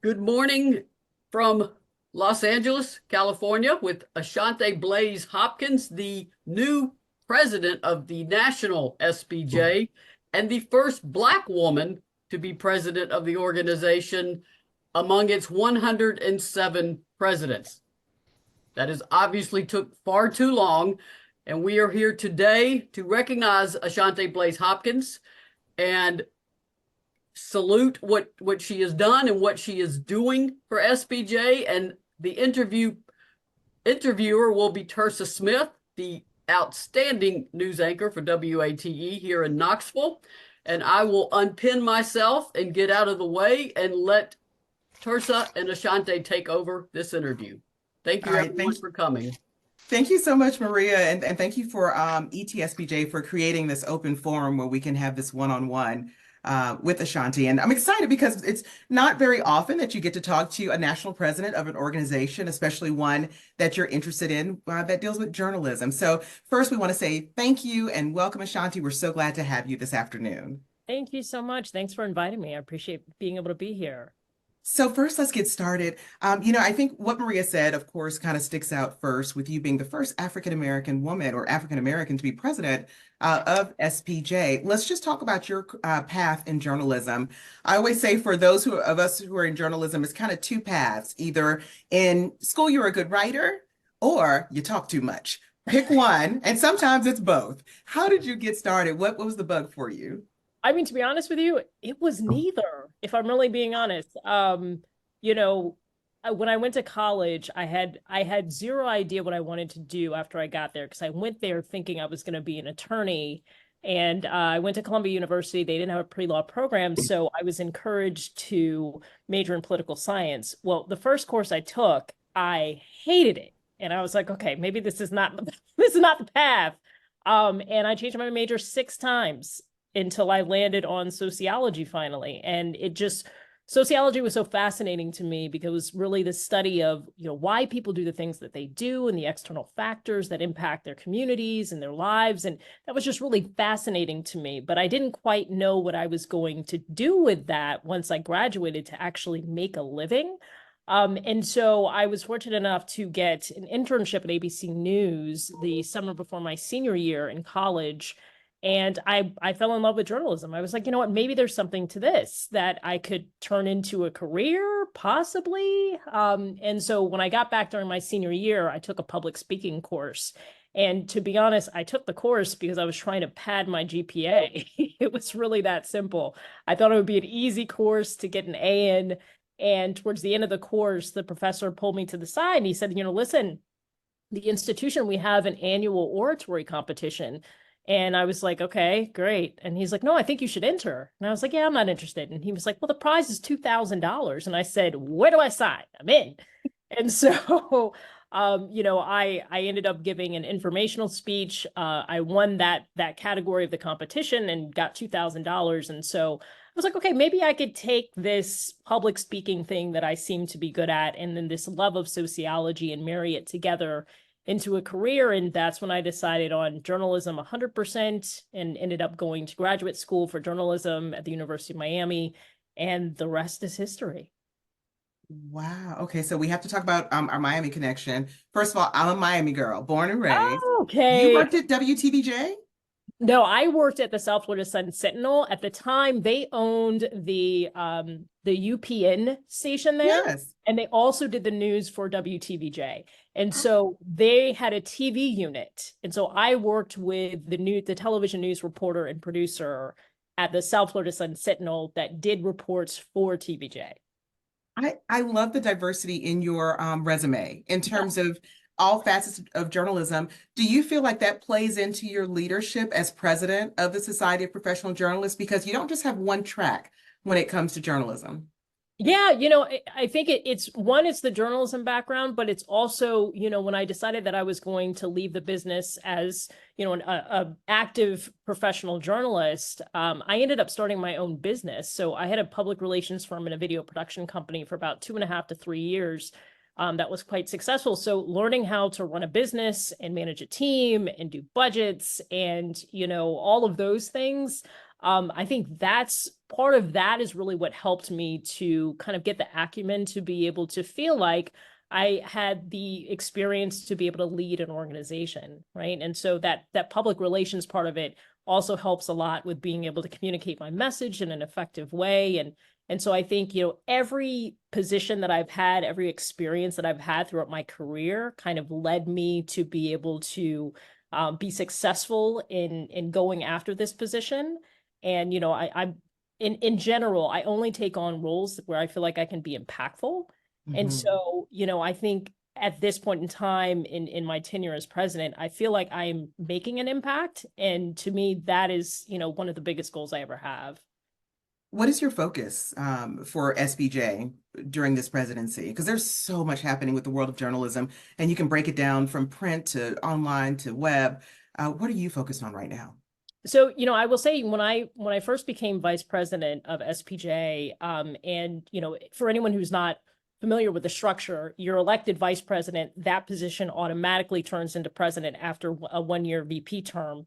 Good morning from Los Angeles, California, with Ashanti Blaize-Hopkins, the new president of the national SPJ and the first Black woman to be president of the organization among its 107 presidents. That has obviously took far too long, and we are here today to recognize Ashanti Blaize-Hopkins and salute what she has done and what she is doing for SPJ. And the interviewer will be Tearsa Smith, the outstanding news anchor for WATE here in Knoxville. And I will unpin myself and get out of the way and let Tearsa and Ashanti take over this interview. Thank you, All right, everyone, for coming. thank you so much, Maria, and thank you for ETSPJ for creating this open forum where we can have this one-on-one with Ashanti. And I'm excited because it's not very often that you get to talk to a national president of an organization, especially one that you're interested in that deals with journalism. So first, we want to say thank you and welcome, Ashanti. We're so glad to have you this afternoon. Thank you so much. Thanks for inviting me. I appreciate being able to be here. So first, let's get started. I think what Maria said, of course, kind of sticks out first with you being the first African-American woman or African-American to be president of SPJ. Let's just talk about your path in journalism. I always say for those of us who are in journalism, it's kind of two paths. Either in school, you're a good writer, or you talk too much. Pick one, and sometimes it's both. How did you get started? What was the bug for you? I mean, to be honest with you, it was neither, if I'm really being honest. When I went to college, I had zero idea what I wanted to do after I got there, because I went there thinking I was going to be an attorney. And I went to Columbia University. They didn't have a pre-law program, so I was encouraged to major in political science. Well, the first course I took, I hated it. And I was like, okay, maybe this is not the path. And I changed my major 6 times until I landed on sociology finally. And sociology was so fascinating to me because it was really the study of, why people do the things that they do and the external factors that impact their communities and their lives. And that was just really fascinating to me. But I didn't quite know what I was going to do with that once I graduated to actually make a living. And so I was fortunate enough to get an internship at ABC News the summer before my senior year in college. And I fell in love with journalism. I was like, you know what, maybe there's something to this that I could turn into a career, possibly. And so when I got back during my senior year, I took a public speaking course. And to be honest, I took the course because I was trying to pad my GPA. It was really that simple. I thought it would be an easy course to get an A in. And towards the end of the course, the professor pulled me to the side and he said, listen, the institution, we have an annual oratory competition. And I was like, okay, great. And he's like, no, I think you should enter. And I was like, yeah, I'm not interested. And he was like, well, the prize is $2,000. And I said, where do I sign? I'm in. And so, I ended up giving an informational speech. I won that category of the competition and got $2,000. And so I was like, okay, maybe I could take this public speaking thing that I seem to be good at, and then this love of sociology, and marry it together into a career. And that's when I decided on journalism 100% and ended up going to graduate school for journalism at the University of Miami. And the rest is history. Wow. Okay, so we have to talk about our Miami connection. First of all, I'm a Miami girl, born and raised. Oh, You okay. worked at WTVJ? No, I worked at the South Florida Sun Sentinel. At the time, they owned the UPN station there, Yes. and they also did the news for WTVJ. And so they had a TV unit. And so I worked with the television news reporter and producer at the South Florida Sun Sentinel that did reports for TVJ. I love the diversity in your resume in terms of all facets of journalism. Do you feel like that plays into your leadership as president of the Society of Professional Journalists? Because you don't just have one track when it comes to journalism. Yeah, I think it's the journalism background, but it's also, when I decided that I was going to leave the business as, an active professional journalist, I ended up starting my own business. So I had a public relations firm and a video production company for about 2.5 to 3 years. That was quite successful. So learning how to run a business and manage a team and do budgets and, all of those things, I think that's part of that is really what helped me to kind of get the acumen to be able to feel like I had the experience to be able to lead an organization, right? And so that public relations part of it also helps a lot with being able to communicate my message in an effective way. And so I think, every position that I've had, every experience that I've had throughout my career kind of led me to be able to be successful in going after this position. And, I'm in general, I only take on roles where I feel like I can be impactful. And Mhm. so, I think at this point in time in my tenure as president, I feel like I'm making an impact. And to me, that is, one of the biggest goals I ever have. What is your focus for SPJ during this presidency? Because there's so much happening with the world of journalism, and you can break it down from print to online to web. What are you focused on right now? So, I will say when I first became vice president of SPJ, and for anyone who's not familiar with the structure, you're elected vice president. That position automatically turns into president after a 1-year VP term.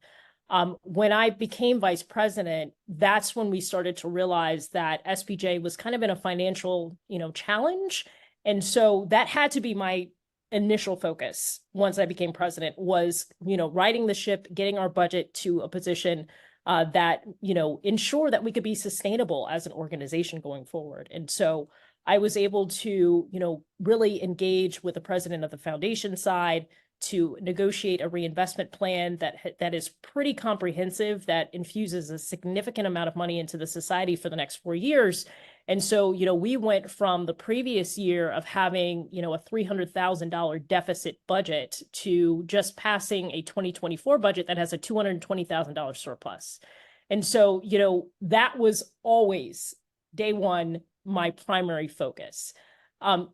When I became vice president, that's when we started to realize that SPJ was kind of in a financial, challenge. And so that had to be my initial focus once I became president was, righting the ship, getting our budget to a position that, ensure that we could be sustainable as an organization going forward. And so I was able to, really engage with the president of the foundation side to negotiate a reinvestment plan that is pretty comprehensive, that infuses a significant amount of money into the society for the next 4 years. And so, we went from the previous year of having, a $300,000 deficit budget to just passing a 2024 budget that has a $220,000 surplus. And so, that was always day one, my primary focus.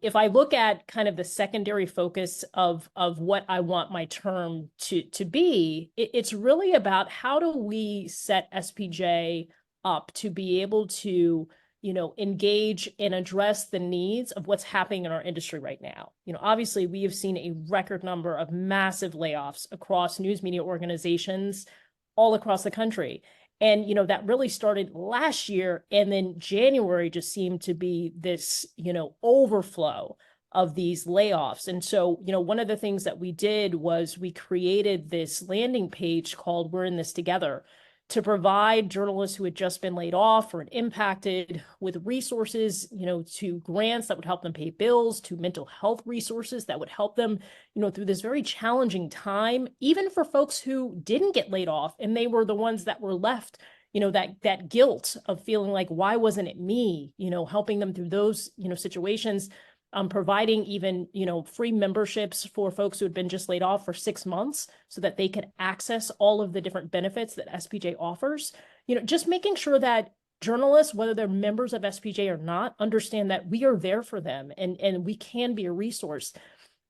If I look at kind of the secondary focus of what I want my term to be, it's really about how do we set SPJ up to be able to, engage and address the needs of what's happening in our industry right now. Obviously, we have seen a record number of massive layoffs across news media organizations all across the country. And, that really started last year. And then January just seemed to be this, overflow of these layoffs. And so, one of the things that we did was we created this landing page called We're in This Together to provide journalists who had just been laid off or impacted with resources, to grants that would help them pay bills, to mental health resources that would help them, through this very challenging time, even for folks who didn't get laid off and they were the ones that were left, that guilt of feeling like, why wasn't it me, helping them through those, situations. Providing even, free memberships for folks who had been just laid off for 6 months so that they could access all of the different benefits that SPJ offers. Just making sure that journalists, whether they're members of SPJ or not, understand that we are there for them and we can be a resource.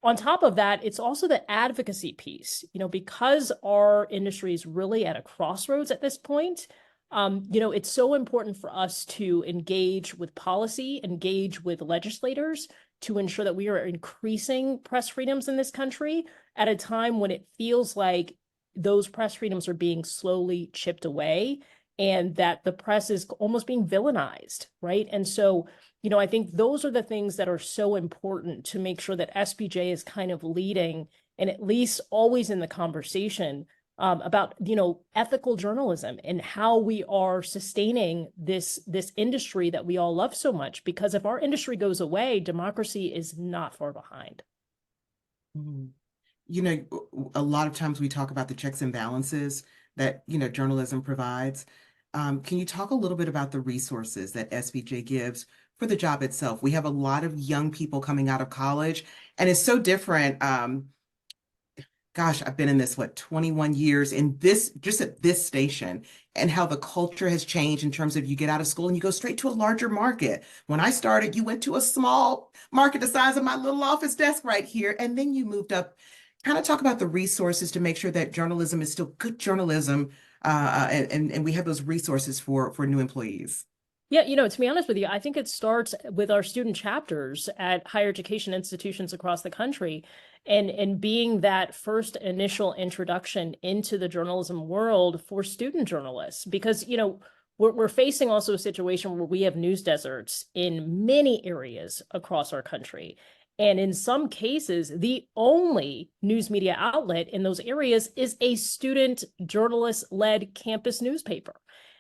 On top of that, it's also the advocacy piece, because our industry is really at a crossroads at this point. It's so important for us to engage with policy, engage with legislators to ensure that we are increasing press freedoms in this country at a time when it feels like those press freedoms are being slowly chipped away and that the press is almost being villainized, right? And so, I think those are the things that are so important to make sure that SPJ is kind of leading and at least always in the conversation about ethical journalism and how we are sustaining this industry that we all love so much. Because if our industry goes away, democracy is not far behind. Mhm. A lot of times we talk about the checks and balances that journalism provides. Can you talk a little bit about the resources that SPJ gives for the job itself? We have a lot of young people coming out of college, and it's so different. Gosh, I've been in this, 21 years in this, just at this station, and how the culture has changed in terms of you get out of school and you go straight to a larger market. When I started, you went to a small market the size of my little office desk right here, and then you moved up. Kind of talk about the resources to make sure that journalism is still good journalism, and we have those resources for new employees. Yeah, to be honest with you, I think it starts with our student chapters at higher education institutions across the country and being that first initial introduction into the journalism world for student journalists. Because, we're facing also a situation where we have news deserts in many areas across our country. And in some cases, the only news media outlet in those areas is a student journalist-led campus newspaper.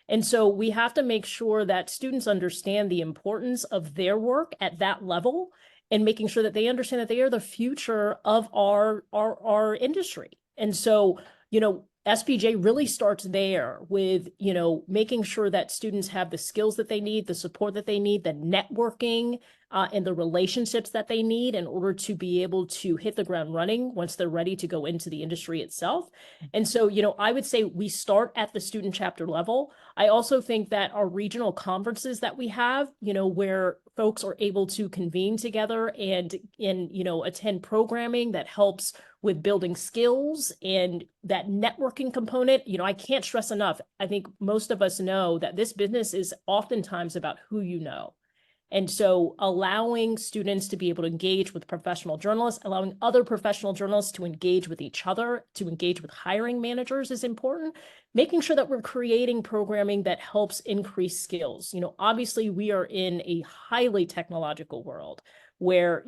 And so we have to make sure that students understand the importance of their work at that level and making sure that they understand that they are the future of our industry. And so, SPJ really starts there with, making sure that students have the skills that they need, the support that they need, the networking, and the relationships that they need in order to be able to hit the ground running once they're ready to go into the industry itself. And so, I would say we start at the student chapter level. I also think that our regional conferences that we have, where folks are able to convene together and attend programming that helps with building skills and that networking component, I can't stress enough. I think most of us know that this business is oftentimes about who you know. And so allowing students to be able to engage with professional journalists, allowing other professional journalists to engage with each other, to engage with hiring managers is important. Making sure that we're creating programming that helps increase skills. Obviously we are in a highly technological world where,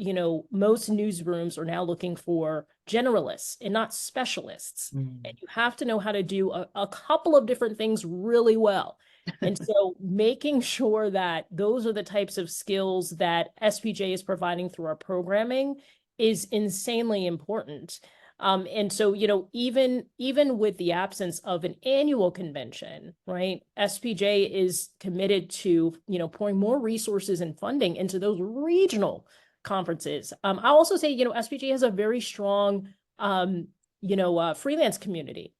most newsrooms are now looking for generalists and not specialists. And you have to know how to do a couple of different things really well. And so making sure that those are the types of skills that SPJ is providing through our programming is insanely important. And so, even with the absence of an annual convention, right, SPJ is committed to, pouring more resources and funding into those regional conferences. I'll also say, SPJ has a very strong, freelance community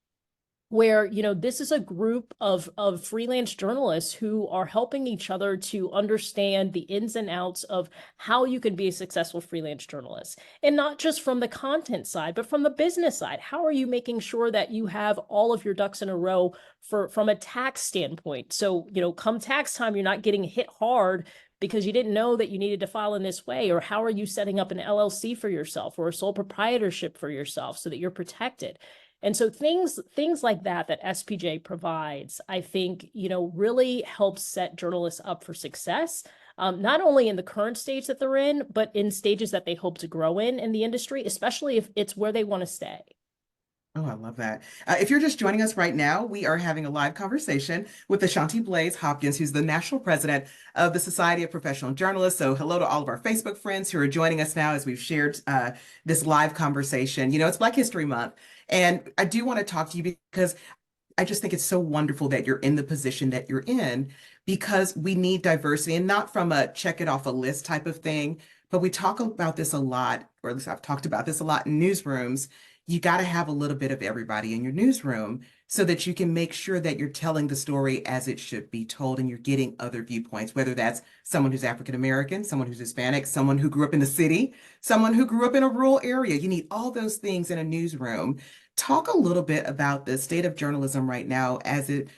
where, this is a group of freelance journalists who are helping each other to understand the ins and outs of how you can be a successful freelance journalist. And not just from the content side, but from the business side. How are you making sure that you have all of your ducks in a row from a tax standpoint? So, come tax time, you're not getting hit hard because you didn't know that you needed to file in this way, or how are you setting up an LLC for yourself or a sole proprietorship for yourself so that you're protected? And so things like that SPJ provides, I think, really helps set journalists up for success, not only in the current stage that they're in, but in stages that they hope to grow in the industry, especially if it's where they want to stay. Oh, I love that. If you're just joining us right now, we are having a live conversation with Ashanti Blaize-Hopkins, who's the national president of the Society of Professional Journalists. So hello to all of our Facebook friends who are joining us now as we've shared this live conversation. It's Black History Month, and I do want to talk to you because I just think it's so wonderful that you're in the position that you're in, because we need diversity, and not from a check it off a list type of thing, but we talk about this a lot, or at least I've talked about this a lot in newsrooms. You got to have a little bit of everybody in your newsroom so that you can make sure that you're telling the story as it should be told and you're getting other viewpoints, whether that's someone who's African American, someone who's Hispanic, someone who grew up in the city, someone who grew up in a rural area. You need all those things in a newsroom. Talk a little bit about the state of journalism right now as it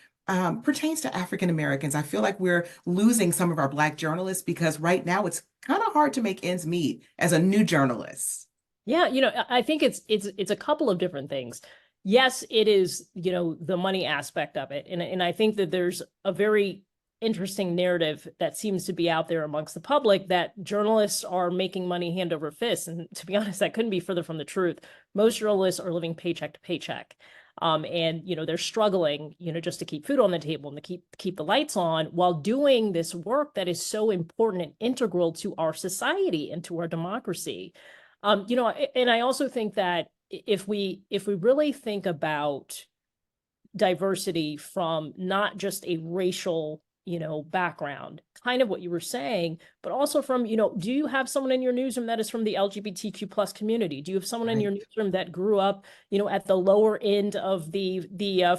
pertains to African Americans. I feel like we're losing some of our Black journalists because right now it's kind of hard to make ends meet as a new journalist. Yeah, I think it's a couple of different things. Yes, it is, the money aspect of it. And I think that there's a very interesting narrative that seems to be out there amongst the public that journalists are making money hand over fist. And to be honest, that couldn't be further from the truth. Most journalists are living paycheck to paycheck. And they're struggling, just to keep food on the table and to keep the lights on while doing this work that is so important and integral to our society and to our democracy. And I also think that if we really think about diversity from not just a racial, background, kind of what you were saying, but also from, do you have someone in your newsroom that is from the LGBTQ plus community? Do you have someone in your newsroom that grew up, at the lower end of the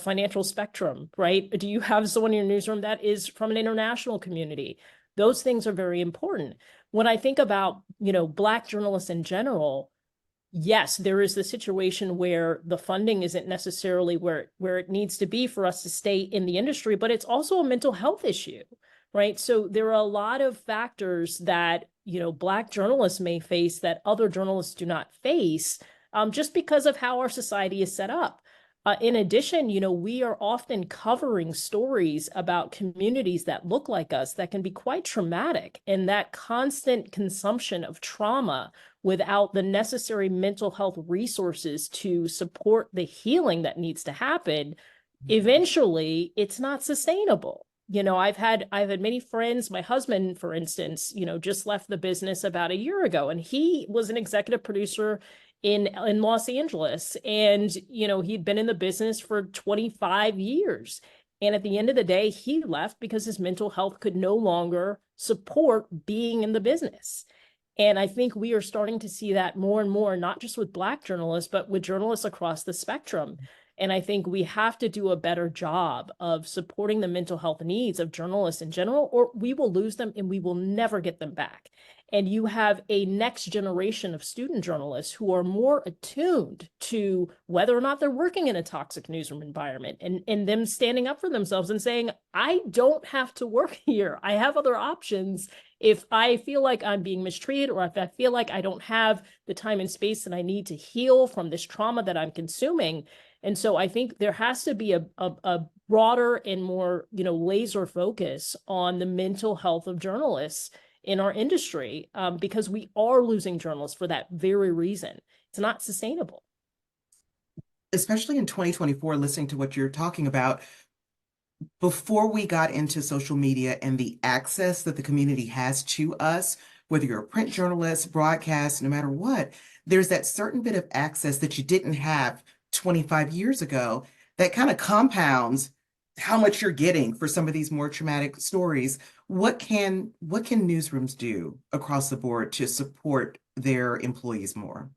financial spectrum, right? Do you have someone in your newsroom that is from an international community? Those things are very important. When I think about, Black journalists in general, yes, there is the situation where the funding isn't necessarily where it needs to be for us to stay in the industry, but it's also a mental health issue, right? So there are a lot of factors that, Black journalists may face that other journalists do not face, just because of how our society is set up. In addition, we are often covering stories about communities that look like us that can be quite traumatic. And that constant consumption of trauma without the necessary mental health resources to support the healing that needs to happen, eventually it's not sustainable. I've had many friends. My husband, for instance, just left the business about a year ago, and he was an executive producer in Los Angeles. And, he'd been in the business for 25 years. And at the end of the day, he left because his mental health could no longer support being in the business. And I think we are starting to see that more and more, not just with Black journalists, but with journalists across the spectrum. And I think we have to do a better job of supporting the mental health needs of journalists in general, or we will lose them and we will never get them back. And you have a next generation of student journalists who are more attuned to whether or not they're working in a toxic newsroom environment, and them standing up for themselves and saying, I don't have to work here. I have other options if I feel like I'm being mistreated, or if I feel like I don't have the time and space that I need to heal from this trauma that I'm consuming. And so I think there has to be a broader and more, laser focus on the mental health of journalists in our industry, because we are losing journalists for that very reason. It's not sustainable. Especially in 2024, listening to what you're talking about, before we got into social media and the access that the community has to us, whether you're a print journalist, broadcast, no matter what, there's that certain bit of access that you didn't have 25 years ago that kind of compounds how much you're getting for some of these more traumatic stories. What can newsrooms do across the board to support their employees more?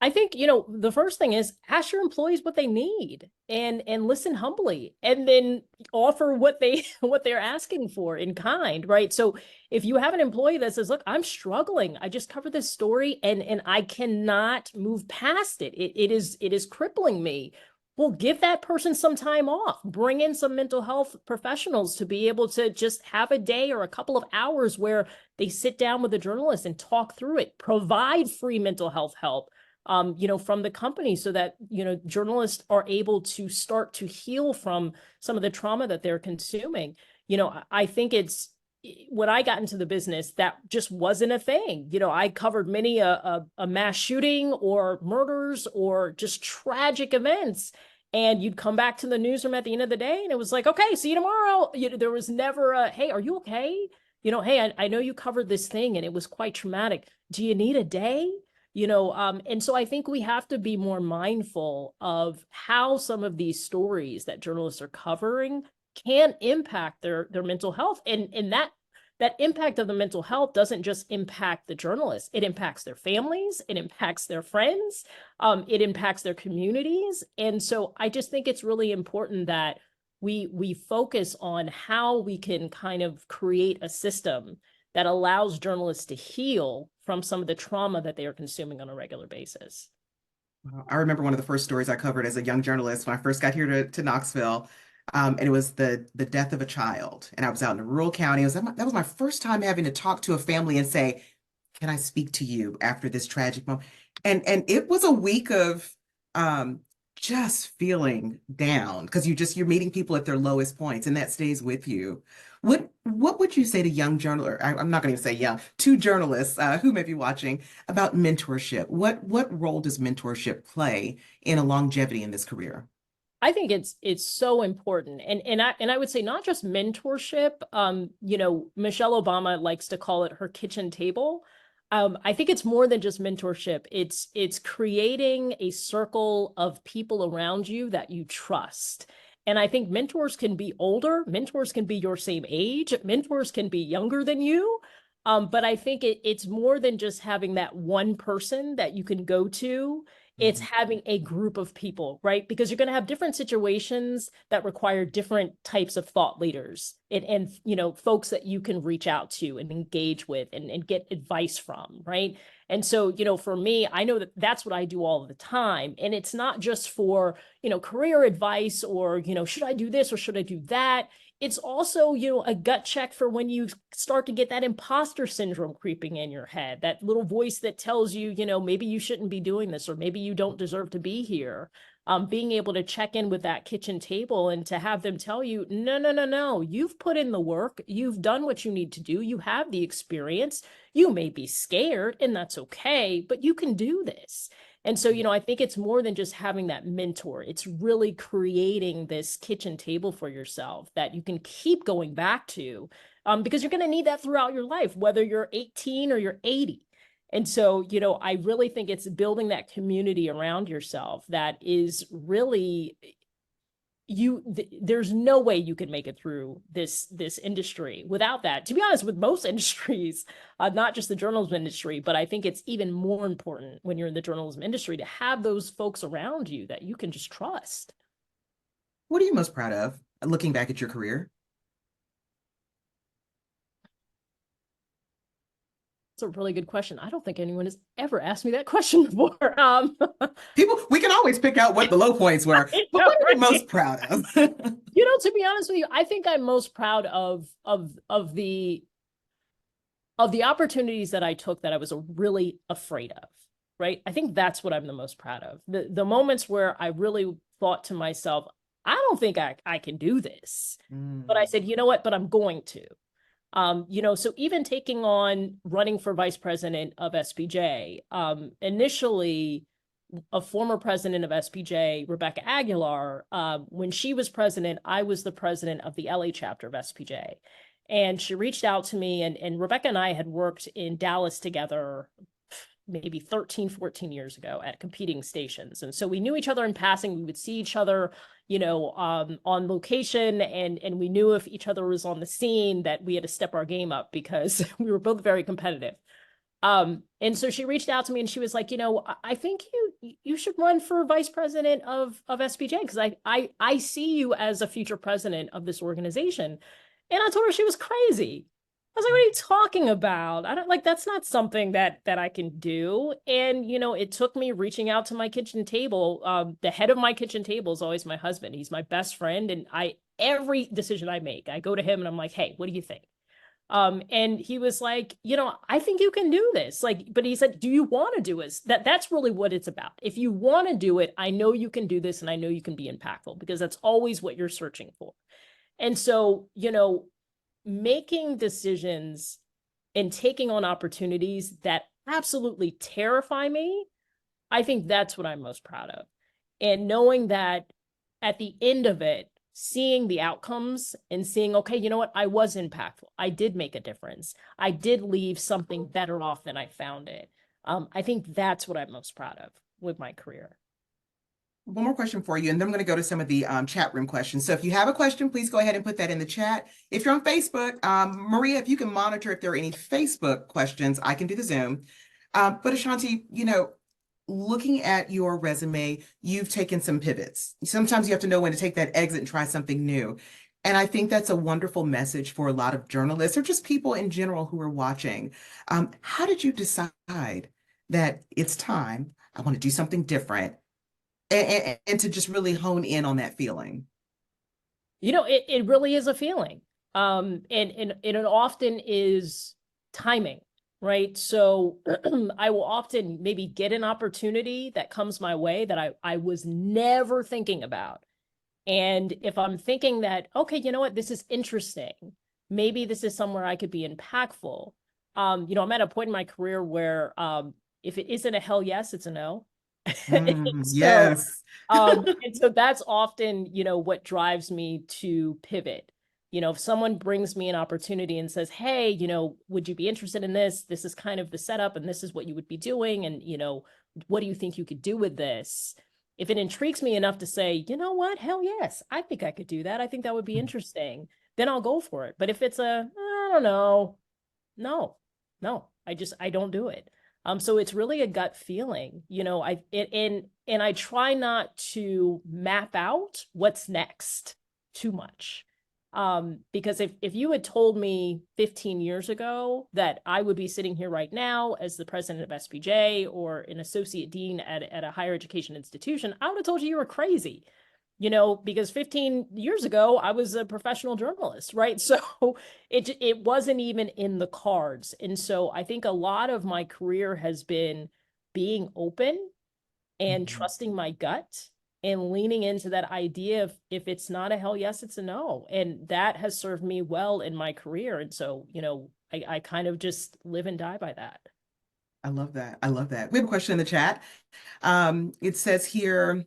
I think, the first thing is ask your employees what they need, and listen humbly, and then offer what they're asking for in kind, right? So if you have an employee that says, look, I'm struggling, I just covered this story and I cannot move past it. It is crippling me. Well, give that person some time off. Bring in some mental health professionals to be able to just have a day or a couple of hours where they sit down with a journalist and talk through it. Provide free mental health help, from the company, so that, journalists are able to start to heal from some of the trauma that they're consuming. I think when I got into the business, that just wasn't a thing. I covered many a mass shooting or murders or just tragic events. And you'd come back to the newsroom at the end of the day and it was like, okay, see you tomorrow. There was never a, hey, are you okay? Hey, I know you covered this thing and it was quite traumatic. Do you need a day? And so I think we have to be more mindful of how some of these stories that journalists are covering can impact their mental health. And that impact of the mental health doesn't just impact the journalists. It impacts their families, it impacts their friends, it impacts their communities. And so I just think it's really important that we focus on how we can kind of create a system that allows journalists to heal from some of the trauma that they are consuming on a regular basis. I remember one of the first stories I covered as a young journalist when I first got here to Knoxville, and it was the death of a child. And I was out in a rural county. That was my first time having to talk to a family and say, can I speak to you after this tragic moment? And it was a week of just feeling down, because you're meeting people at their lowest points, and that stays with you. What would you say to young journalists? I'm not going to say young, to journalists who may be watching, about mentorship? What role does mentorship play in a longevity in this career? I think it's so important. And I would say not just mentorship. Michelle Obama likes to call it her kitchen table. I think it's more than just mentorship. It's creating a circle of people around you that you trust. And I think mentors can be older, mentors can be your same age, mentors can be younger than you. But I think it's more than just having that one person that you can go to. It's having a group of people, right? Because you're going to have different situations that require different types of thought leaders and folks that you can reach out to and engage with and get advice from, right? And so, for me, I know that that's what I do all the time. And it's not just for, career advice or, should I do this or should I do that? it's also, you know, a gut check for when you start to get that imposter syndrome creeping in your head, that little voice that tells you, you know, maybe you shouldn't be doing this, or maybe you don't deserve to be here. Being able to check in with that kitchen table and to have them tell you, no, no, no, no, you've put in the work, you've done what you need to do, you have the experience, you may be scared, and that's okay, but you can do this. And so, you know, I think it's more than just having that mentor. It's really creating this kitchen table for yourself that you can keep going back to, because you're going to need that throughout your life, whether you're 18 or you're 80. And so, you know, I really think it's building that community around yourself that is really there's no way you can make it through this industry without that. To be honest, with most industries, not just the journalism industry, but I think it's even more important when you're in the journalism industry to have those folks around you that you can just trust. What are you most proud of looking back at your career? It's a really good question. I don't think anyone has ever asked me that question before. People, we can always pick out what the low points were, but what are you most proud of? You know, to be honest with you, I think I'm most proud of the opportunities that I took that I was really afraid of, right? I think that's what I'm the most proud of. The moments where I really thought to myself, I don't think I can do this. But I said, you know what, but I'm going to. You know, so even taking on running for vice president of SPJ, initially a former president of SPJ, Rebecca Aguilar, when she was president, I was the president of the LA chapter of SPJ. And she reached out to me, and Rebecca and I had worked in Dallas together maybe 13, 14 years ago at competing stations. And so we knew each other in passing. We would see each other, you know, on location, and we knew if each other was on the scene that we had to step our game up because we were both very competitive. And so she reached out to me and she was like, you know, I think you should run for vice president of SPJ because I see you as a future president of this organization. And I told her she was crazy. I was like, what are you talking about? I don't like, that's not something that I can do. And, you know, it took me reaching out to my kitchen table. The head of my kitchen table is always my husband. He's my best friend. And every decision I make, I go to him and I'm like, hey, what do you think? And he was like, you know, I think you can do this. Like, but he said, do you want to do it? That's really what it's about. If you want to do it, I know you can do this and I know you can be impactful because that's always what you're searching for. And so, you know, making decisions and taking on opportunities that absolutely terrify me, I think that's what I'm most proud of. And knowing that at the end of it, seeing the outcomes and seeing, okay, you know what, I was impactful. I did make a difference. I did leave something better off than I found it. I think that's what I'm most proud of with my career. One more question for you, and then I'm going to go to some of the chat room questions. So if you have a question, please go ahead and put that in the chat. If you're on Facebook, Maria, if you can monitor if there are any Facebook questions, I can do the Zoom. But Ashanti, you know, looking at your resume, you've taken some pivots. Sometimes you have to know when to take that exit and try something new. And I think that's a wonderful message for a lot of journalists or just people in general who are watching. How did you decide that it's time, I want to do something different? And to just really hone in on that feeling. You know, it really is a feeling. And it often is timing, right? So I will often maybe get an opportunity that comes my way that I was never thinking about. And if I'm thinking that, okay, you know what, this is interesting. Maybe this is somewhere I could be impactful. You know, I'm at a point in my career where if it isn't a hell yes, it's a no. Yes. And so that's often, you know, what drives me to pivot. You know, if someone brings me an opportunity and says, hey, you know, would you be interested in this? This is kind of the setup and this is what you would be doing. And, you know, what do you think you could do with this? If it intrigues me enough to say, you know what, hell yes, I think I could do that. I think that would be interesting. Then I'll go for it. But if it's I don't know, no, I don't do it. So it's really a gut feeling, you know, and I try not to map out what's next too much. Because if you had told me 15 years ago that I would be sitting here right now as the president of SPJ or an associate dean at a higher education institution, I would have told you were crazy. because 15 years ago, I was a professional journalist, right? So it wasn't even in the cards. And so I think a lot of my career has been being open and trusting my gut and leaning into that idea of if it's not a hell yes, it's a no. And that has served me well in my career. And so, I kind of just live and die by that. I love that. I love that. We have a question in the chat. It says here,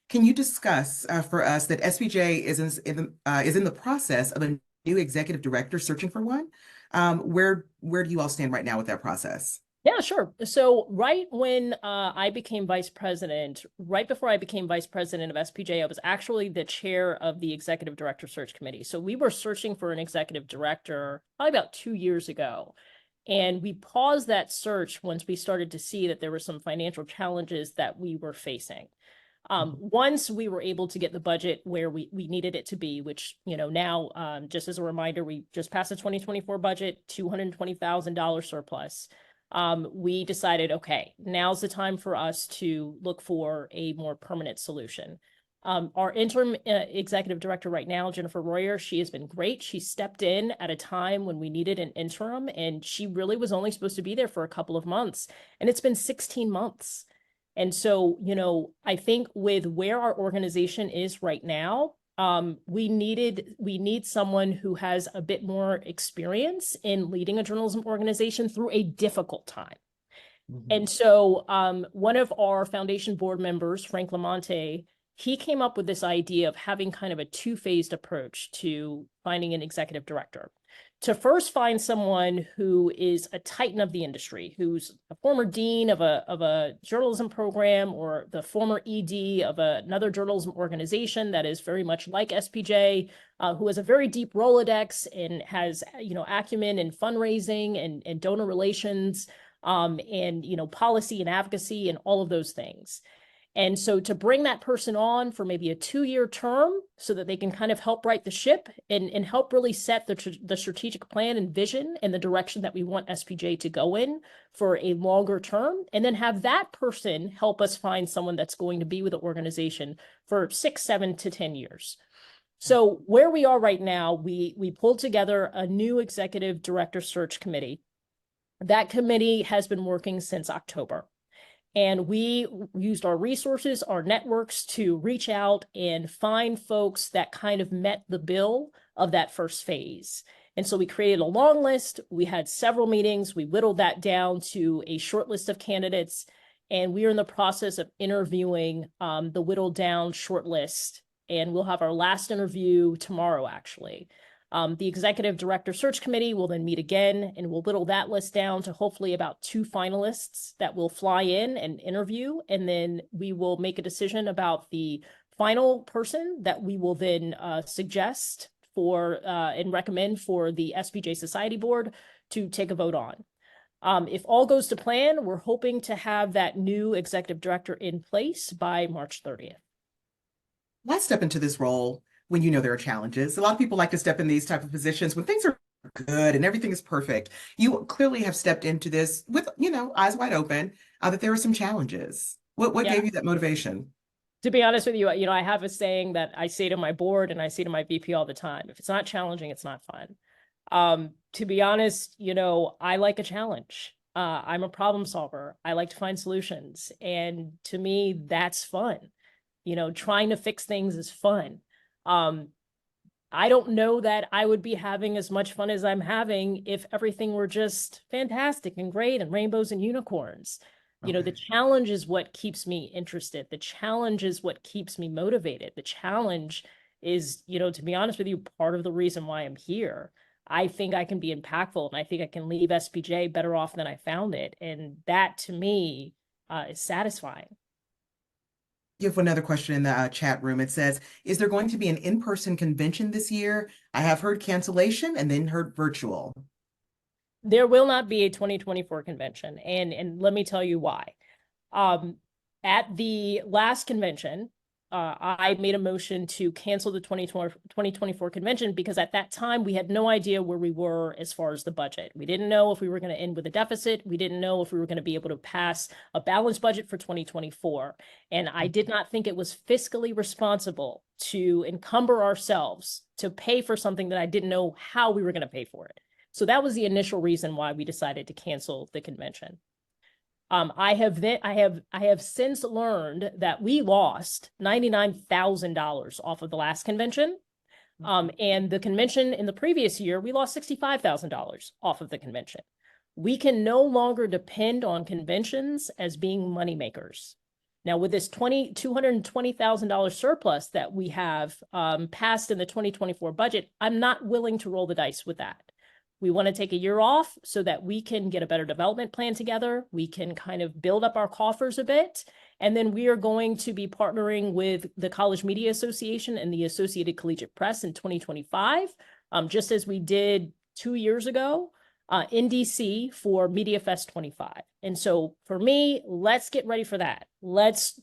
can you discuss for us that SPJ is in the process of a new executive director searching for one? Where do you all stand right now with that process? Yeah, sure. So right when I became vice president, right before I became vice president of SPJ, I was actually the chair of the executive director search committee. So we were searching for an executive director probably about 2 years ago. And we paused that search once we started to see that there were some financial challenges that we were facing. Once we were able to get the budget where we needed it to be, which, now, just as a reminder, we just passed the 2024 budget, $220,000 surplus. We decided, okay, now's the time for us to look for a more permanent solution. Our interim executive director right now, Jennifer Royer, she has been great. She stepped in at a time when we needed an interim, and she really was only supposed to be there for a couple of months, and it's been 16 months. And so, I think with where our organization is right now, we need someone who has a bit more experience in leading a journalism organization through a difficult time. And so one of our foundation board members, Frank Lamonte, he came up with this idea of having kind of a two-phased approach to finding an executive director. To first find someone who is a titan of the industry, who's a former dean of a journalism program or the former ED of another journalism organization that is very much like SPJ, who has a very deep Rolodex and has, acumen in fundraising and donor relations, and, policy and advocacy and all of those things. And so to bring that person on for maybe a 2-year term so that they can kind of help right the ship and help really set the strategic plan and vision and the direction that we want SPJ to go in for a longer term, and then have that person help us find someone that's going to be with the organization for 6, 7 to 10 years. So where we are right now, we pulled together a new executive director search committee. That committee has been working since October. And we used our resources, our networks to reach out and find folks that kind of met the bill of that first phase. And so we created a long list. We had several meetings. We whittled that down to a short list of candidates. And we are in the process of interviewing the whittled down short list. And we'll have our last interview tomorrow, actually. The executive director search committee will then meet again, and we'll whittle that list down to hopefully about 2 finalists that will fly in and interview. And then we will make a decision about the final person that we will then suggest for and recommend for the SPJ Society Board to take a vote on. If all goes to plan, we're hoping to have that new executive director in place by March 30th. Why step into this role when you know there are challenges? A lot of people like to step in these type of positions when things are good and everything is perfect. You clearly have stepped into this with, eyes wide open, that there are some challenges. What gave you that motivation? To be honest with you, I have a saying that I say to my board and I say to my VP all the time: if it's not challenging, it's not fun. To be honest, I like a challenge. I'm a problem solver. I like to find solutions. And to me, that's fun. Trying to fix things is fun. I don't know that I would be having as much fun as I'm having if everything were just fantastic and great and rainbows and unicorns. Okay. The challenge is what keeps me interested. The challenge is what keeps me motivated. The challenge is, to be honest with you, part of the reason why I'm here. I think I can be impactful, and I think I can leave SPJ better off than I found it. And that, to me, is satisfying. You have another question in the chat room. It says, is there going to be an in-person convention this year? I have heard cancellation and then heard virtual. There will not be a 2024 convention. And let me tell you why. At the last convention, I made a motion to cancel the 2024 convention because at that time we had no idea where we were as far as the budget. We didn't know if we were going to end with a deficit. We didn't know if we were going to be able to pass a balanced budget for 2024. And I did not think it was fiscally responsible to encumber ourselves to pay for something that I didn't know how we were going to pay for it. So that was the initial reason why we decided to cancel the convention. I have since learned that we lost $99,000 off of the last convention. And the convention in the previous year, we lost $65,000 off of the convention. We can no longer depend on conventions as being moneymakers. Now, with this $220,000 surplus that we have passed in the 2024 budget, I'm not willing to roll the dice with that. We want to take a year off so that we can get a better development plan together. We can kind of build up our coffers a bit. And then we are going to be partnering with the College Media Association and the Associated Collegiate Press in 2025, just as we did 2 years ago in DC for Media Fest 25. And so for me, let's get ready for that. Let's,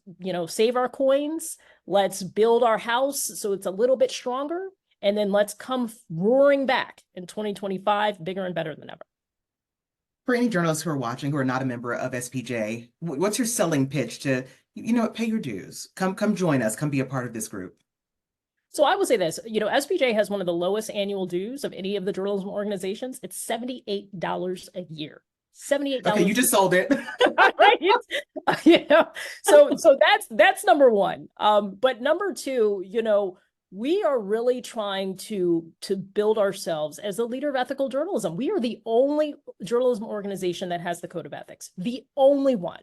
save our coins. Let's build our house so it's a little bit stronger. And then let's come roaring back in 2025, bigger and better than ever. For any journalists who are watching who are not a member of SPJ, what's your selling pitch to, pay your dues? Come join us. Come be a part of this group. So I will say this, SPJ has one of the lowest annual dues of any of the journalism organizations. It's $78 a year. $78. Okay, you just sold it. Right? So that's number one. But number two, we are really trying to build ourselves as a leader of ethical journalism. We are the only journalism organization that has the code of ethics, the only one.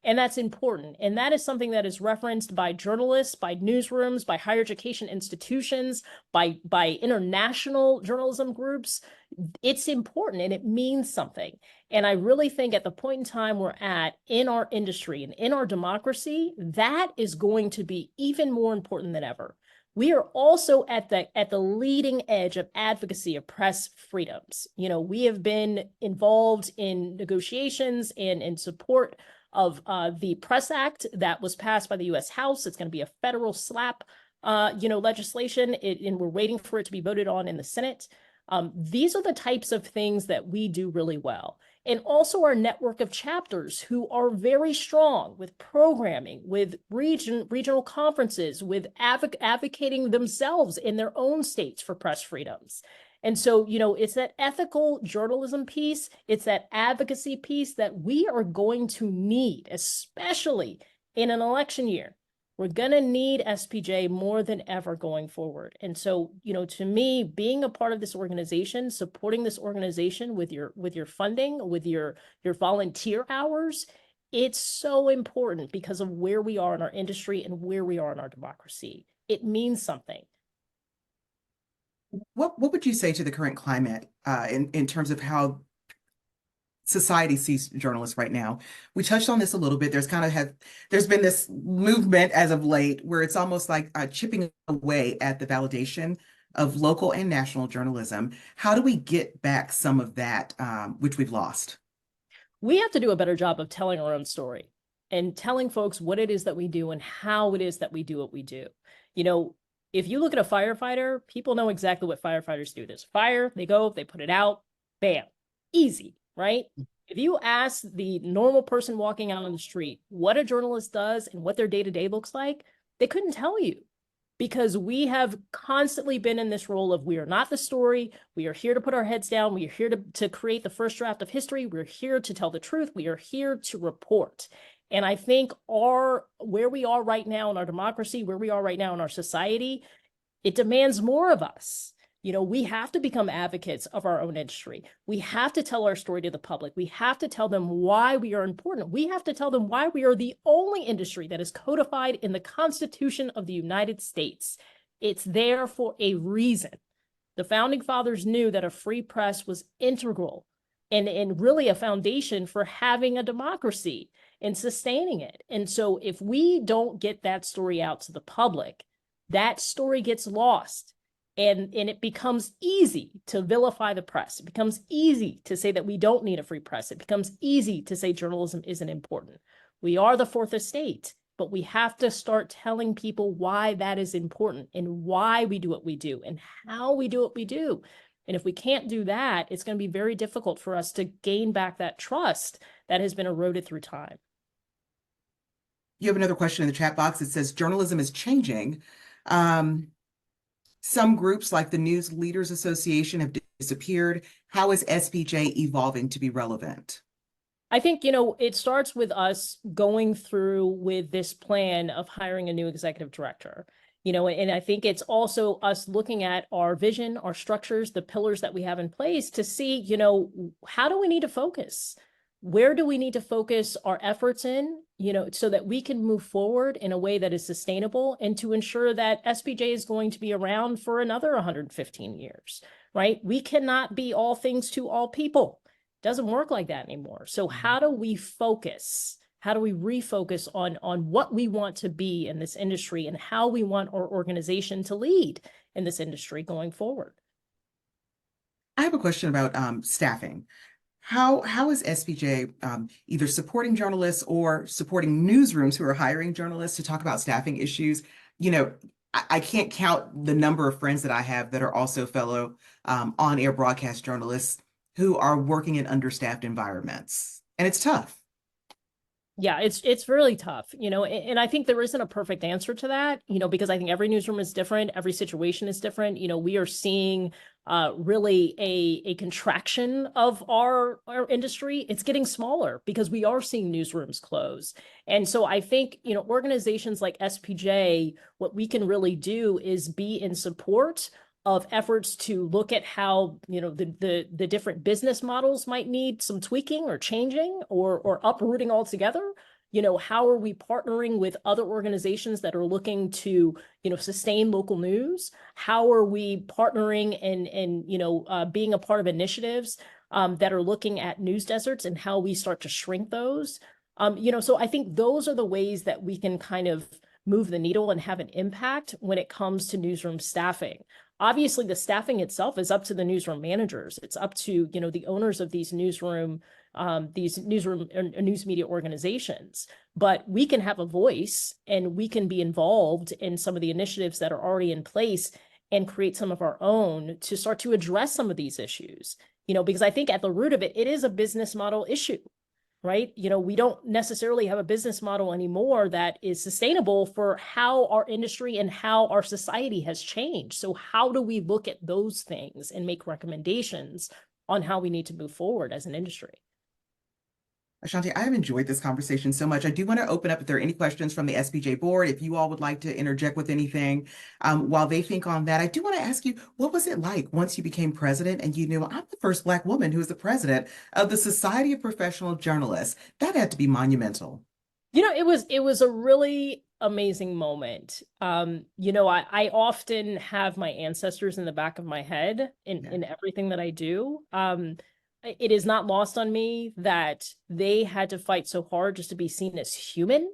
And that's important. And that is something that is referenced by journalists, by newsrooms, by higher education institutions, by international journalism groups. It's important and it means something. And I really think at the point in time we're at in our industry and in our democracy, that is going to be even more important than ever. We are also at the leading edge of advocacy of press freedoms. We have been involved in negotiations and in support of the Press Act that was passed by the U.S. House. It's going to be a federal SLAPP, legislation, and we're waiting for it to be voted on in the Senate. These are the types of things that we do really well. And also our network of chapters who are very strong with programming, with regional conferences, with advocating themselves in their own states for press freedoms. And so, it's that ethical journalism piece, it's that advocacy piece that we are going to need, especially in an election year. We're going to need SPJ more than ever going forward. And so, to me, being a part of this organization, supporting this organization with your funding, with your volunteer hours, it's so important because of where we are in our industry and where we are in our democracy. It means something. What would you say to the current climate in terms of how society sees journalists right now? We touched on this a little bit. There's been this movement as of late where it's almost like chipping away at the validation of local and national journalism. How do we get back some of that, which we've lost? We have to do a better job of telling our own story and telling folks what it is that we do and how it is that we do what we do. If you look at a firefighter, people know exactly what firefighters do. There's a fire, they go, they put it out, bam, easy. Right? If you ask the normal person walking out on the street what a journalist does and what their day-to-day looks like, they couldn't tell you because we have constantly been in this role of we are not the story. We are here to put our heads down. We are here to create the first draft of history. We're here to tell the truth. We are here to report. And I think where we are right now in our democracy, where we are right now in our society, it demands more of us. We have to become advocates of our own industry. We have to tell our story to the public. We have to tell them why we are important. We have to tell them why we are the only industry that is codified in the Constitution of the United States. It's there for a reason. The founding fathers knew that a free press was integral and really a foundation for having a democracy and sustaining it. And so if we don't get that story out to the public, that story gets lost. And it becomes easy to vilify the press. It becomes easy to say that we don't need a free press. It becomes easy to say journalism isn't important. We are the fourth estate. but we have to start telling people why that is important and why we do what we do and how we do what we do. And if we can't do that, it's going to be very difficult for us to gain back that trust that has been eroded through time. You have another question in the chat box. It says journalism is changing. Some groups like the News Leaders Association have disappeared. How is SPJ evolving to be relevant? I think, it starts with us going through with this plan of hiring a new executive director, and I think it's also us looking at our vision, our structures, the pillars that we have in place to see, how do we need to focus? Where do we need to focus our efforts in, so that we can move forward in a way that is sustainable and to ensure that SPJ is going to be around for another 115 years, right? We cannot be all things to all people. Doesn't work like that anymore. So how do we focus? How do we refocus on what we want to be in this industry and how we want our organization to lead in this industry going forward? I have a question about staffing. How is SPJ either supporting journalists or supporting newsrooms who are hiring journalists to talk about staffing issues? I can't count the number of friends that I have that are also fellow on-air broadcast journalists who are working in understaffed environments. And it's tough. Yeah, it's really tough, and I think there isn't a perfect answer to that, because I think every newsroom is different. Every situation is different. We are seeing really a contraction of our industry. It's getting smaller because we are seeing newsrooms close. And so I think, organizations like SPJ, what we can really do is be in support of efforts to look at how, the different business models might need some tweaking or changing or uprooting altogether. How are we partnering with other organizations that are looking to, sustain local news? How are we partnering and being a part of initiatives that are looking at news deserts and how we start to shrink those? So I think those are the ways that we can kind of move the needle and have an impact when it comes to newsroom staffing. Obviously, the staffing itself is up to the newsroom managers. It's up to, the owners of these newsroom news media organizations. But we can have a voice and we can be involved in some of the initiatives that are already in place and create some of our own to start to address some of these issues, because I think at the root of it, it is a business model issue. Right? We don't necessarily have a business model anymore that is sustainable for how our industry and how our society has changed. So how do we look at those things and make recommendations on how we need to move forward as an industry? Ashanti, I have enjoyed this conversation so much. I do want to open up if there are any questions from the SPJ board, if you all would like to interject with anything while they think on that. I do want to ask you, what was it like once you became president and you knew I'm the first Black woman who is the president of the Society of Professional Journalists? That had to be monumental. It was a really amazing moment. I often have my ancestors in the back of my head in everything that I do. It is not lost on me that they had to fight so hard just to be seen as human.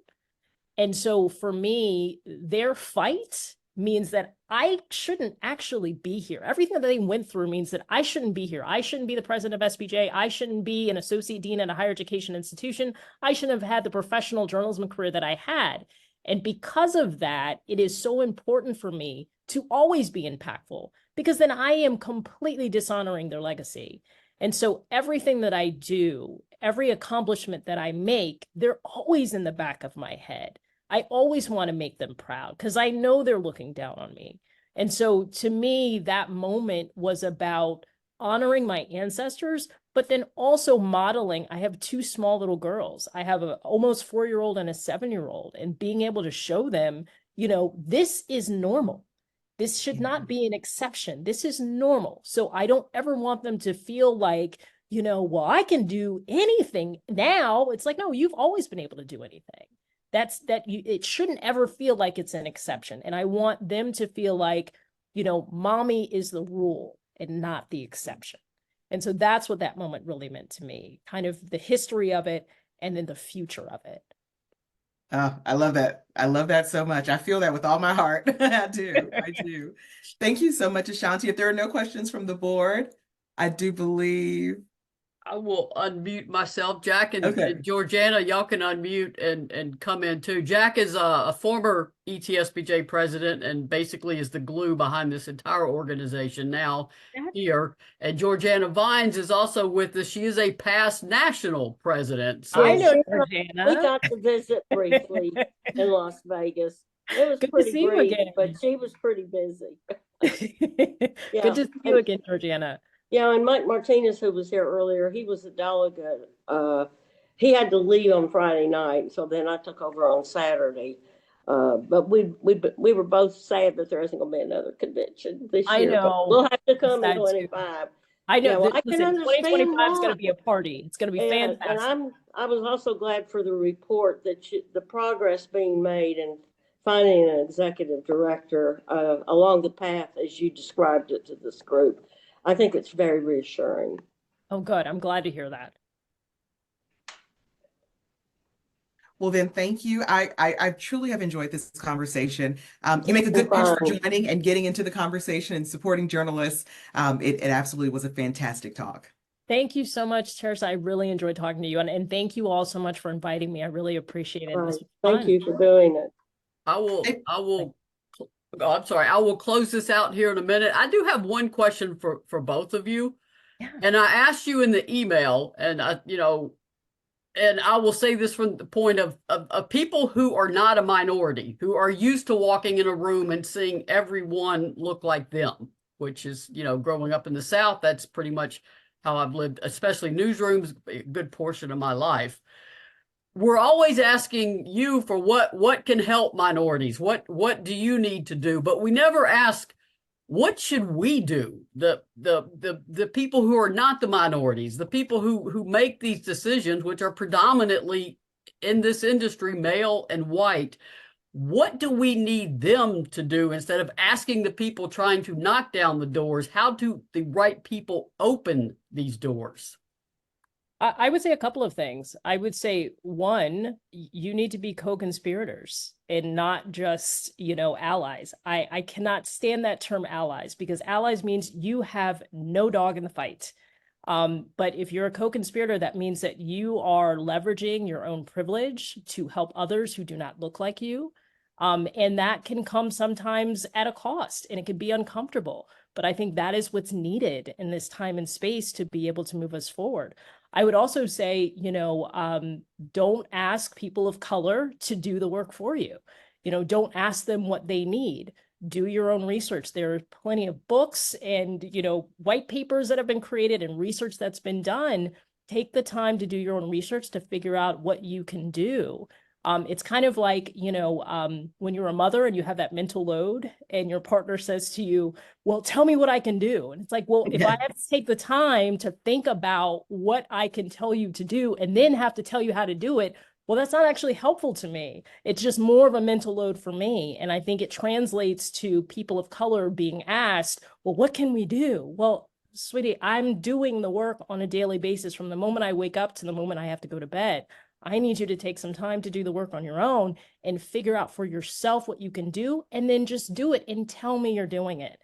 And so for me, their fight means that I shouldn't actually be here. Everything that they went through means that I shouldn't be here. I shouldn't be the president of SPJ. I shouldn't be an associate dean at a higher education institution. I shouldn't have had the professional journalism career that I had. And because of that, it is so important for me to always be impactful, because then I am completely dishonoring their legacy. And so everything that I do, every accomplishment that I make, they're always in the back of my head. I always want to make them proud because I know they're looking down on me. And so to me, that moment was about honoring my ancestors, but then also modeling. I have two small little girls. I have an almost 4-year-old and a 7-year-old, and being able to show them, this is normal. This should not be an exception. This is normal. So I don't ever want them to feel like, well, I can do anything now. It's like, no, you've always been able to do anything. It shouldn't ever feel like it's an exception. And I want them to feel like, mommy is the rule and not the exception. And so that's what that moment really meant to me, kind of the history of it and then the future of it. Oh, I love that. I love that so much. I feel that with all my heart. I do. I do. Thank you so much, Ashanti. If there are no questions from the board, I do believe I will unmute myself. Jack Okay. and Georgiana, y'all can unmute and come in too. Jack is a former ETSPJ president and basically is the glue behind this entire organization now here. And Georgiana Vines is also with us. She is a past national president. I So know We Georgiana. got to visit briefly in Las Vegas. It was Good to pretty see you brief, again. but she was pretty busy. Yeah. Good to see you again, Georgiana. Yeah, and Mike Martinez, who was here earlier, he was a delegate. He had to leave on Friday night, so then I took over on Saturday. But we were both sad that there isn't going to be another convention this I year. But know. we'll have to come in Sad too. 25. I know. Yeah, well, I can Listen, understand 2025 is going why. to be a party. It's going to be And fantastic. I was also glad for the report that the progress being made in finding an executive director along the path as you described it to this group. I think it's very reassuring. Oh, good. I'm glad to hear that. Well, then, thank you. I truly have enjoyed this conversation. You make a good point for joining and getting into the conversation and supporting journalists. It absolutely was a fantastic talk. Thank you so much, Tearsa. I really enjoyed talking to you. And thank you all so much for inviting me. I really appreciate it. This was Thank fun. you for doing it. I will, oh, I'm sorry. I will close this out here in a minute. I do have one question for both of you. Yeah. And I asked you in the email, and and I will say this from the point of people who are not a minority, who are used to walking in a room and seeing everyone look like them, which is, growing up in the South, that's pretty much how I've lived, especially newsrooms, a good portion of my life. We're always asking you for what can help minorities, what do you need to do, but we never ask, what should we do? The people who are not the minorities, the people who make these decisions, which are predominantly in this industry, male and white, what do we need them to do instead of asking the people trying to knock down the doors? How do the right people open these doors? I would say a couple of things. I would say, one, you need to be co-conspirators and not just, allies. I cannot stand that term allies, because allies means you have no dog in the fight. But if you're a co-conspirator, that means that you are leveraging your own privilege to help others who do not look like you. And that can come sometimes at a cost, and it can be uncomfortable. But I think that is what's needed in this time and space to be able to move us forward. I would also say, don't ask people of color to do the work for you. Don't ask them what they need. Do your own research. There are plenty of books and, white papers that have been created and research that's been done. Take the time to do your own research to figure out what you can do. It's kind of like, when you're a mother and you have that mental load and your partner says to you, well, tell me what I can do. And it's like, well, if I have to take the time to think about what I can tell you to do and then have to tell you how to do it, well, that's not actually helpful to me. It's just more of a mental load for me. And I think it translates to people of color being asked, well, what can we do? Well, sweetie, I'm doing the work on a daily basis from the moment I wake up to the moment I have to go to bed. I need you to take some time to do the work on your own and figure out for yourself what you can do, and then just do it and tell me you're doing it.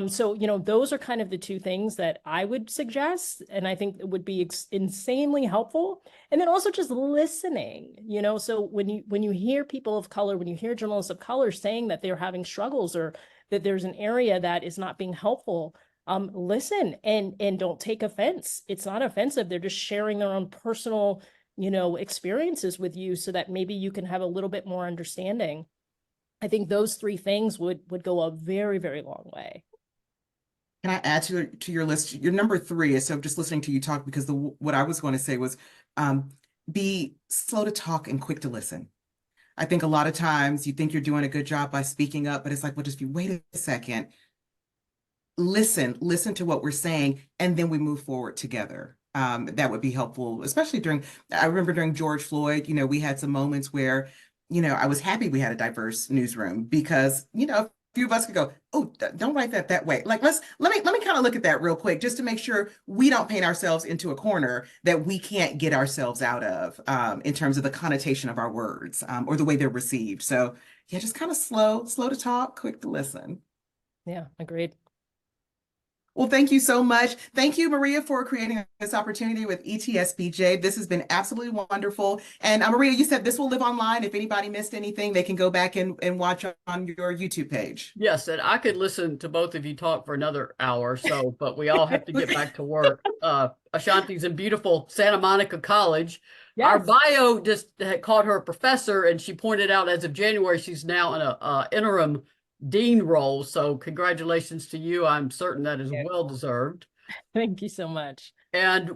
So, those are kind of the two things that I would suggest, and I think it would be insanely helpful. And then also just listening, so when you hear people of color, when you hear journalists of color saying that they're having struggles or that there's an area that is not being helpful, listen and don't take offense. It's not offensive. They're just sharing their own personal experiences with you so that maybe you can have a little bit more understanding. I think those three things would go a very, very long way. Can I add to your list? Your number 3 is, so just listening to you talk, because what I was going to say was be slow to talk and quick to listen. I think a lot of times you think you're doing a good job by speaking up, but it's like, well, just wait a second, listen to what we're saying, and then we move forward together. That would be helpful, especially I remember during George Floyd, we had some moments where, I was happy we had a diverse newsroom because, a few of us could go, oh, don't write that way. Like, let me kind of look at that real quick, just to make sure we don't paint ourselves into a corner that we can't get ourselves out of, in terms of the connotation of our words, or the way they're received. So yeah, just kind of slow to talk, quick to listen. Yeah, agreed. Well, thank you so much. Thank you, Maria, for creating this opportunity with ETSPJ. This has been absolutely wonderful. And Maria, you said this will live online. If anybody missed anything, they can go back and watch on your YouTube page. Yes, and I could listen to both of you talk for another hour or so, but we all have to get back to work. Ashanti's in beautiful Santa Monica College. Our Yes. bio just had called her a professor, and she pointed out as of January, she's now in a interim dean role. So congratulations to you. I'm certain that is Yeah. well deserved. Thank you so much. And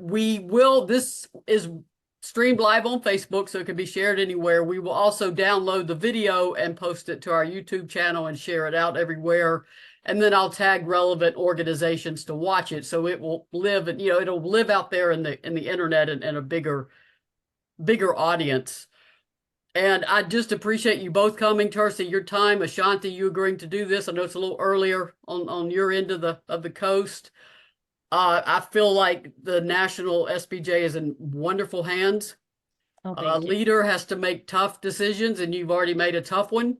this is streamed live on Facebook, so it can be shared anywhere. We will also download the video and post it to our YouTube channel and share it out everywhere. And then I'll tag relevant organizations to watch it, so it will live, and it'll live out there in the internet and a bigger audience. And I just appreciate you both coming. Tearsa, your time. Ashanti, you agreeing to do this. I know it's a little earlier on your end of the coast. I feel like the national SPJ is in wonderful hands. Oh, A thank you. leader has to make tough decisions, and you've already made a tough one.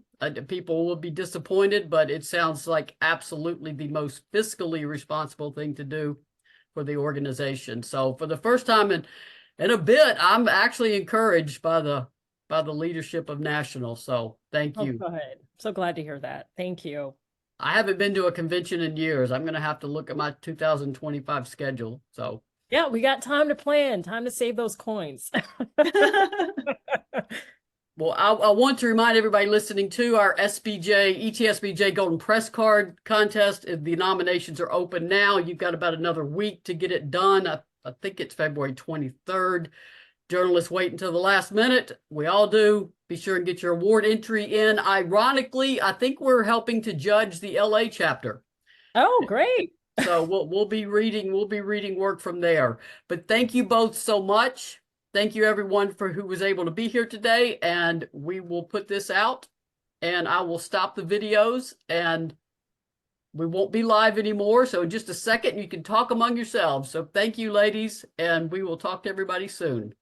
People will be disappointed, but it sounds like absolutely the most fiscally responsible thing to do for the organization. So for the first time in a bit, I'm actually encouraged by the leadership of National. So thank Oh, you. good. So glad to hear that. Thank you. I haven't been to a convention in years. I'm going to have to look at my 2025 schedule. So Yeah, we got time to plan, time to save those coins. well, I want to remind everybody listening to our ETSPJ Golden Press Card contest. The nominations are open now. You've got about another week to get it done. I think it's February 23rd. Journalists wait until the last minute. We all do. Be sure and get your award entry in. Ironically, I think we're helping to judge the LA chapter. Oh, great. So we'll be reading work from there. But thank you both so much. Thank you everyone for who was able to be here today, and we will put this out, and I will stop the videos, and we won't be live anymore. So in just a second, you can talk among yourselves. So thank you, ladies, and we will talk to everybody soon.